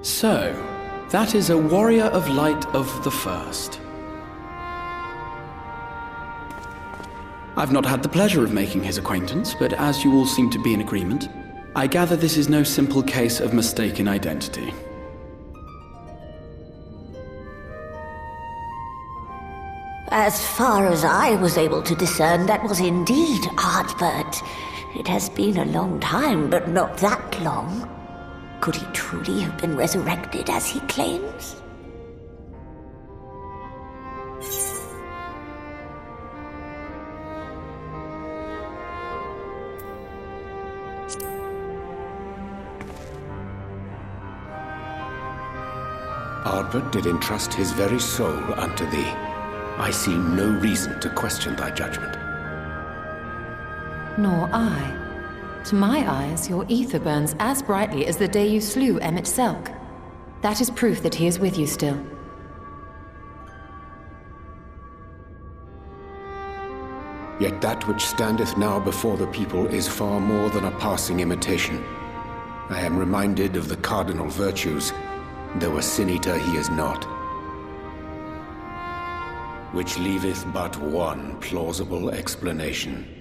So, that is a warrior of light of the first. I've not had the pleasure of making his acquaintance, but as you all seem to be in agreement, I gather this is no simple case of mistaken identity. As far as I was able to discern, that was indeed Ardbert. It has been a long time, but not that long. Could he truly have been resurrected as he claims? Ardbert did entrust his very soul unto thee. I see no reason to question thy judgment. Nor I. To my eyes, your ether burns as brightly as the day you slew Emmett Selk. That is proof that he is with you still. Yet that which standeth now before the people is far more than a passing imitation. I am reminded of the cardinal virtues, though a sin-eater he is not. Which leaveth but one plausible explanation.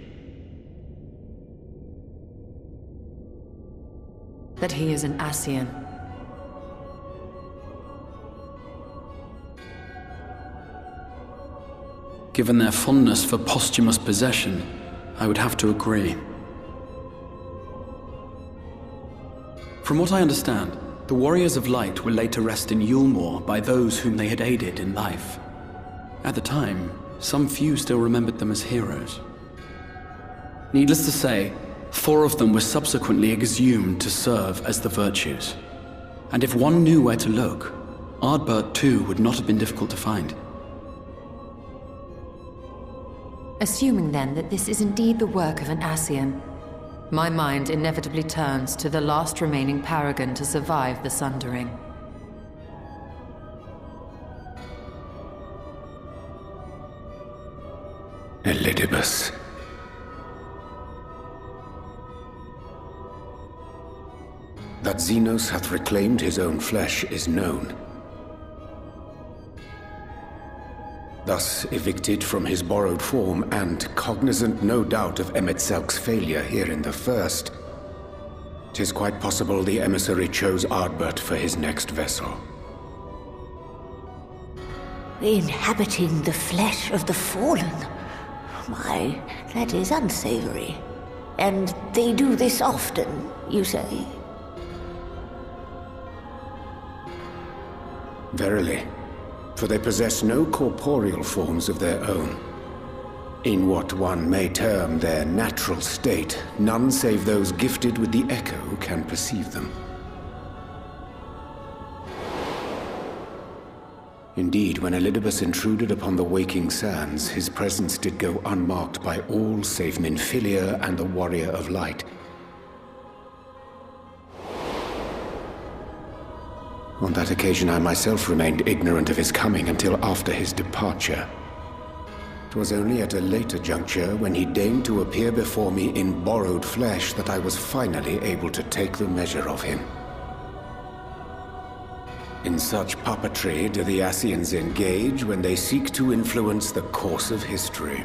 That he is an Ascian. Given their fondness for posthumous possession, I would have to agree. From what I understand, the Warriors of Light were laid to rest in Yulmore by those whom they had aided in life. At the time, some few still remembered them as heroes. Needless to say, 4 of them were subsequently exhumed to serve as the virtues. And if one knew where to look, Ardbert too would not have been difficult to find. Assuming then that this is indeed the work of an Ascian, my mind inevitably turns to the last remaining paragon to survive the Sundering. Elidibus. That Xenos hath reclaimed his own flesh is known. Thus evicted from his borrowed form, and cognizant no doubt of Emmett Selk's failure here in the first, 'tis quite possible the emissary chose Ardbert for his next vessel. Inhabiting the flesh of the fallen? My, that is unsavory. And they do this often, you say? Verily, for they possess no corporeal forms of their own. In what one may term their natural state, none save those gifted with the echo can perceive them. Indeed, when Elidibus intruded upon the waking sands, his presence did go unmarked by all save Minfilia and the Warrior of Light. On that occasion, I myself remained ignorant of his coming until after his departure. It was only at a later juncture, when he deigned to appear before me in borrowed flesh, that I was finally able to take the measure of him. In such puppetry do the Ascians engage when they seek to influence the course of history.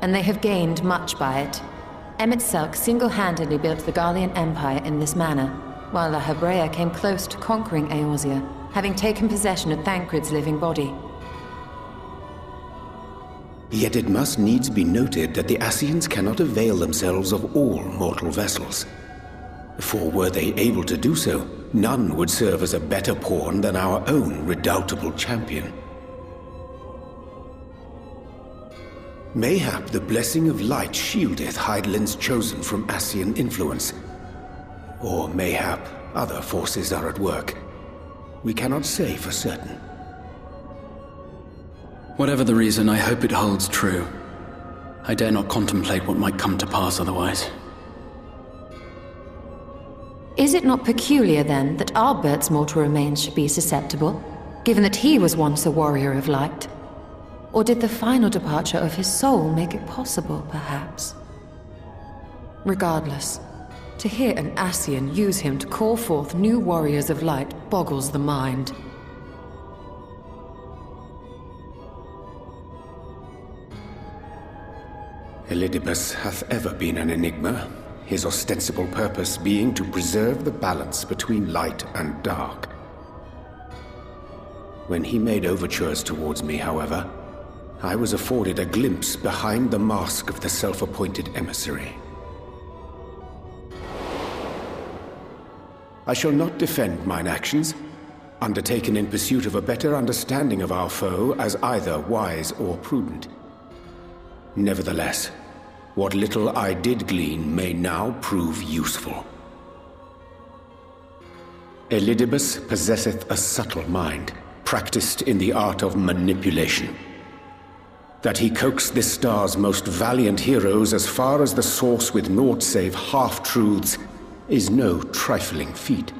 And they have gained much by it. Emmett Selk single-handedly built the Garlean Empire in this manner, while La Hebrea came close to conquering Eorzea, having taken possession of Thancred's living body. Yet it must needs be noted that the Ascians cannot avail themselves of all mortal vessels. For were they able to do so, none would serve as a better pawn than our own redoubtable champion. Mayhap the blessing of light shieldeth Hydaelyn's chosen from Ascian influence. Or mayhap other forces are at work. We cannot say for certain. Whatever the reason, I hope it holds true. I dare not contemplate what might come to pass otherwise. Is it not peculiar, then, that Ardbert's mortal remains should be susceptible, given that he was once a warrior of light? Or did the final departure of his soul make it possible, perhaps? Regardless, To hear an Ascian use him to call forth new warriors of light boggles the mind. Elidibus hath ever been an enigma, his ostensible purpose being to preserve the balance between light and dark. When he made overtures towards me, however, I was afforded a glimpse behind the mask of the self-appointed emissary. I shall not defend mine actions, undertaken in pursuit of a better understanding of our foe as either wise or prudent. Nevertheless, what little I did glean may now prove useful. Elidibus possesseth a subtle mind, practiced in the art of manipulation. That he coaxed this star's most valiant heroes as far as the source with naught save half-truths is no trifling feat.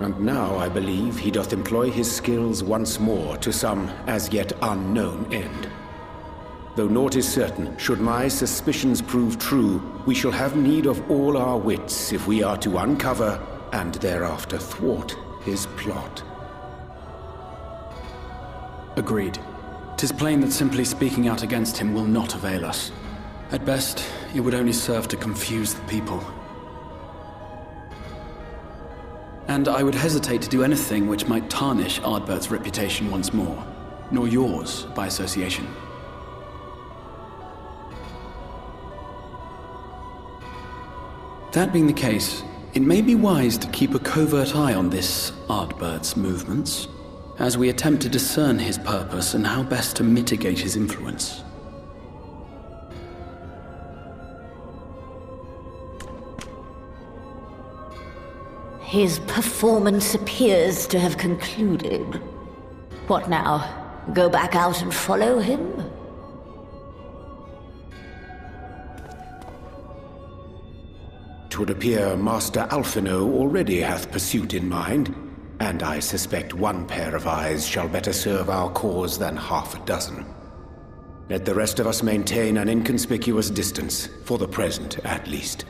And now I believe he doth employ his skills once more to some as yet unknown end. Though naught is certain, should my suspicions prove true, we shall have need of all our wits if we are to uncover and thereafter thwart his plot. Agreed. 'Tis plain that simply speaking out against him will not avail us. At best, it would only serve to confuse the people. And I would hesitate to do anything which might tarnish Ardbert's reputation once more, nor yours by association. That being the case, it may be wise to keep a covert eye on this Ardbert's movements, as we attempt to discern his purpose and how best to mitigate his influence. His performance appears to have concluded. What now? Go back out and follow him? 'Twould appear Master Alphino already hath pursuit in mind, and I suspect one pair of eyes shall better serve our cause than half a dozen. Let the rest of us maintain an inconspicuous distance, for the present at least.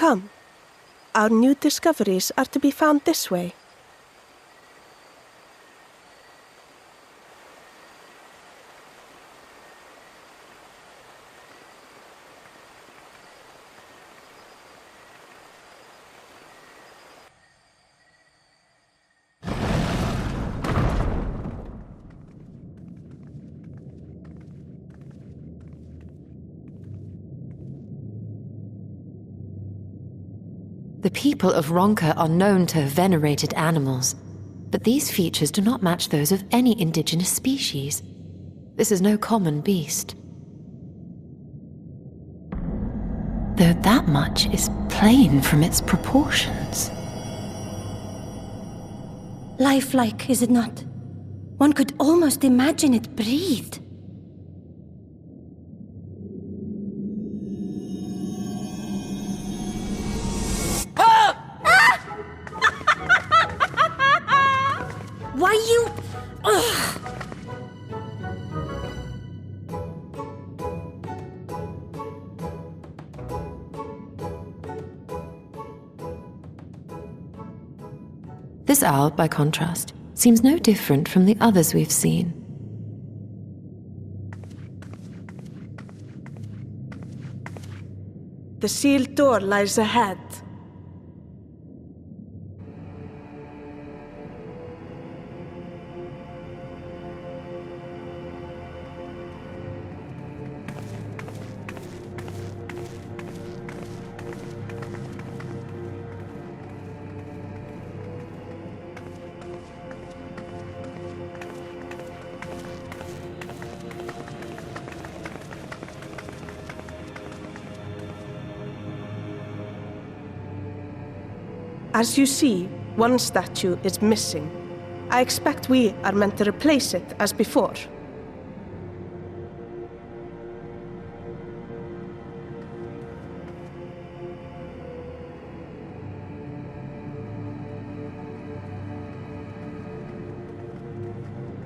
Come. Our new discoveries are to be found this way. The people of Ronka are known to have venerated animals, but these features do not match those of any indigenous species. This is no common beast. Though that much is plain from its proportions. Lifelike, is it not? One could almost imagine it breathed. Why you... Ugh. This owl, by contrast, seems no different from the others we've seen. The sealed door lies ahead. As you see, one statue is missing. I expect we are meant to replace it as before.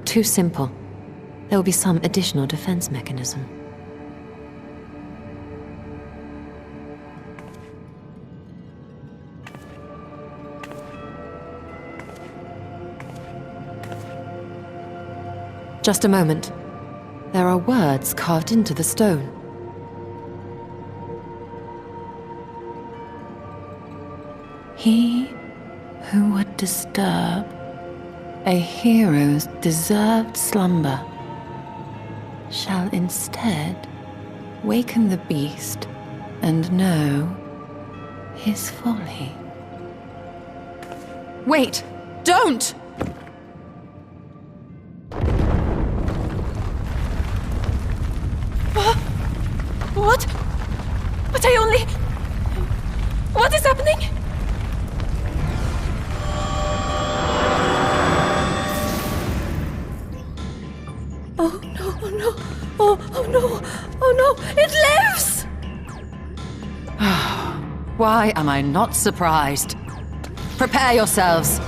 Too simple. There will be some additional defense mechanism. Just a moment. There are words carved into the stone. He who would disturb a hero's deserved slumber shall instead waken the beast and know his folly. Wait! Don't! What? But I only... What is happening? Oh no, oh no, oh no, oh no, it lives! Why am I not surprised? Prepare yourselves.